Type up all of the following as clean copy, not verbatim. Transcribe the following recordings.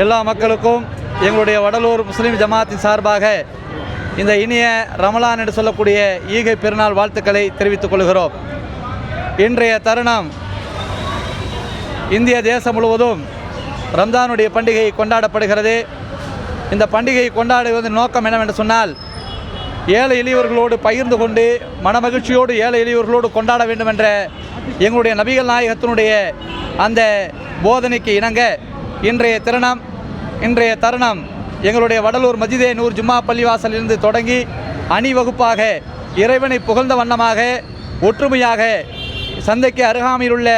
எல்லா மக்களுக்கும் எங்களுடைய வடலூர் முஸ்லீம் ஜமாத்தின் சார்பாக இந்த இனிய ரமலான் என்று சொல்லக்கூடிய ஈகை பெருநாள் வாழ்த்துக்களை தெரிவித்துக் கொள்கிறோம். இன்றைய தருணம் இந்திய தேசம் முழுவதும் ரம்ஜானுடைய பண்டிகை கொண்டாடப்படுகிறது. இந்த பண்டிகை கொண்டாடுவதன் நோக்கம் என்னவென்று சொன்னால், ஏழை எளியவர்களோடு பகிர்ந்து கொண்டு மனமகிழ்ச்சியோடு ஏழை எளியவர்களோடு கொண்டாட வேண்டும் என்ற எங்களுடைய நபிகள் நாயகத்தினுடைய அந்த போதனைக்கு இணங்க இன்றைய தருணம் எங்களுடைய வடலூர் மஸ்ஜிதே நூர் ஜும்மா பள்ளிவாசலிருந்து தொடங்கி அணிவகுப்பாக இறைவனை புகழ்ந்த வண்ணமாக ஒற்றுமையாக சந்தைக்கு அருகாமையில் உள்ள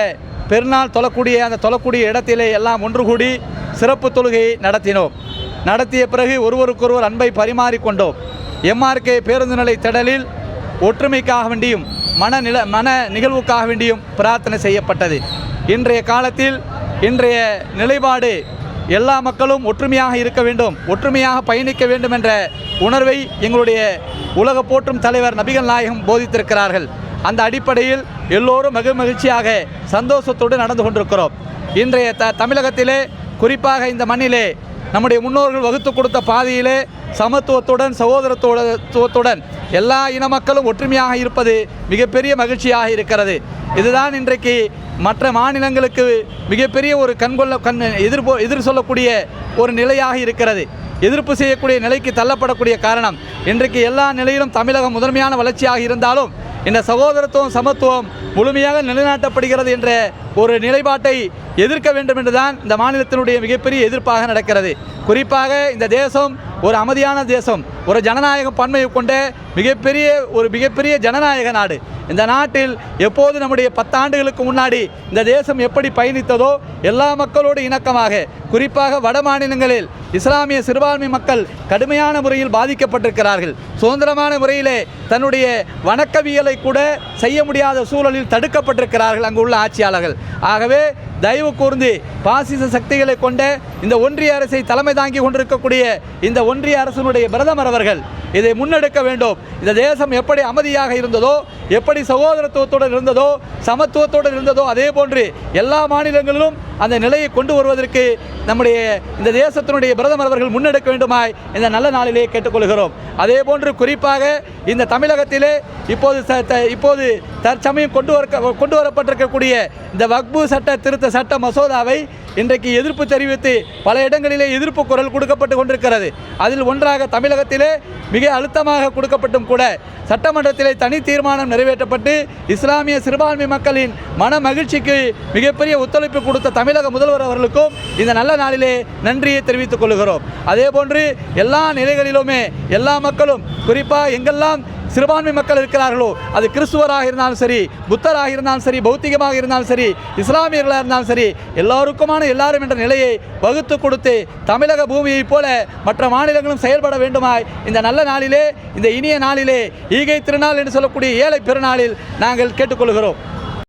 பெருநாள் தொழக்கூடிய இடத்திலே எல்லாம் ஒன்று கூடி சிறப்பு தொழுகையை நடத்திய பிறகு ஒருவருக்கொருவர் அன்பை பரிமாறிக்கொண்டோம். எம்ஆர்கே பேருந்து நிலை திடலில் ஒற்றுமைக்காக வேண்டியும் மன நிகழ்வுக்காக வேண்டியும் பிரார்த்தனை செய்யப்பட்டது. இன்றைய காலத்தில் இன்றைய நிலைப்பாடு எல்லா மக்களும் ஒற்றுமையாக இருக்க வேண்டும், ஒற்றுமையாக பயணிக்க வேண்டும் என்ற உணர்வை எங்களுடைய உலக போற்றும் தலைவர் நபிகள் நாயகம் போதித்திருக்கிறார்கள். அந்த அடிப்படையில் எல்லோரும் மகிழ்ச்சியாக சந்தோஷத்தோடு நடந்து கொண்டிருக்கிறோம். இன்றைய தமிழகத்திலே, குறிப்பாக இந்த மண்ணிலே நம்முடைய முன்னோர்கள் வகுத்து கொடுத்த பாதையிலே சமத்துவத்துடன் சகோதரத்துவத்துடன் எல்லா இன மக்களும் ஒற்றுமையாக இருப்பது மிகப்பெரிய மகிழ்ச்சியாக இருக்கிறது. இதுதான் இன்றைக்கு மற்ற மாநிலங்களுக்கு மிகப்பெரிய ஒரு எதிர் சொல்லக்கூடிய ஒரு நிலையாக இருக்கிறது. எதிர்ப்பு செய்யக்கூடிய நிலைக்கு தள்ளப்படக்கூடிய காரணம், இன்றைக்கு எல்லா நிலையிலும் தமிழகம் முதன்மையான வளர்ச்சியாக இருந்தாலும் இந்த சகோதரத்துவம் சமத்துவம் முழுமையாக நிலைநாட்டப்படுகிறது என்ற ஒரு நிலைப்பாட்டை எதிர்க்க வேண்டும் என்றுதான் இந்த மாநிலத்தினுடைய மிகப்பெரிய எதிர்ப்பாக நடக்கிறது. குறிப்பாக இந்த தேசம் ஒரு அமைதியான தேசம், ஒரு ஜனநாயக பன்மையை கொண்ட மிகப்பெரிய ஜனநாயக நாடு. இந்த நாட்டில் எப்போது நம்முடைய 10 ஆண்டுகளுக்கு முன்னாடி இந்த தேசம் எப்படி பயணித்ததோ எல்லா மக்களோடு இணக்கமாக, குறிப்பாக வட மாநிலங்களில் இஸ்லாமிய சிறுபான்மை மக்கள் கடுமையான முறையில் பாதிக்கப்பட்டிருக்கிறார்கள். சுதந்திரமான முறையிலே தன்னுடைய வணக்கவியலை கூட செய்ய முடியாத சூழலில் தடுக்கப்பட்டிருக்கிறார்கள் அங்கு உள்ள ஆட்சியாளர்கள். ஆகவே தயவு கூர்ந்து பாசிச சக்திகளை கொண்ட இந்த ஒன்றிய அரசை தலைமை தாங்கி கொண்டிருக்கக்கூடிய இந்த ஒன்றிய அரசினுடைய பிரதமர் அவர்கள் இதை முன்னெடுக்க வேண்டும். இந்த தேசம் எப்படி அமைதியாக இருந்ததோ, எப்படி சகோதரத்துவத்துடன் இருந்ததோ, சமத்துவத்துடன் இருந்ததோ, அதே போன்று எல்லா மாநிலங்களிலும் அந்த நிலையை கொண்டு வருவதற்கு நம்முடைய இந்த தேசத்தினுடைய பிரதமர் அவர்கள் முன்னெடுக்க வேண்டுமாய் இந்த நல்ல நாளிலே கேட்டுக்கொள்கிறோம். அதே போன்று குறிப்பாக இந்த தமிழகத்திலே இப்போது தற்சமயம் கொண்டு வரப்பட்டிருக்கக்கூடிய இந்த வக்பு திருத்த மசோதாவை இன்றைக்கு எதிர்ப்பு தெரிவித்து பல இடங்களிலே எதிர்ப்பு குரல் கொடுக்கப்பட்டு கொண்டிருக்கிறது. அதில் ஒன்றாக தமிழகத்திலே மிக அழுத்தமாக கொடுக்கப்பட்டும் கூட சட்டமன்றத்திலே தனி தீர்மானம் நிறைவேற்றப்பட்டு இஸ்லாமிய சிறுபான்மை மக்களின் மன மகிழ்ச்சிக்கு மிகப்பெரிய ஒத்துழைப்பு கொடுத்த தமிழக முதல்வர் அவர்களுக்கும் இந்த நல்ல நாளிலே நன்றியை தெரிவித்துக் கொள்கிறோம். அதே போன்று எல்லா நிலைகளிலுமே எல்லா மக்களும், குறிப்பாக எங்கெல்லாம் சிறுபான்மை மக்கள் இருக்கிறார்களோ, அது கிறிஸ்துவராக இருந்தாலும் சரி, புத்தராக இருந்தாலும் சரி, பௌத்திகமாக இருந்தாலும் சரி, இஸ்லாமியர்களாக இருந்தாலும் சரி, எல்லாரும் என்ற நிலையை வகுத்து கொடுத்து தமிழக பூமியைப் போல மற்ற மாநிலங்களும் செயல்பட வேண்டுமாய் இந்த நல்ல நாளிலே, இந்த இனிய நாளிலே, ஈகை திருநாள் என்று சொல்லக்கூடிய ஏழை பெருநாளில் நாங்கள் கேட்டுக்கொள்கிறோம்.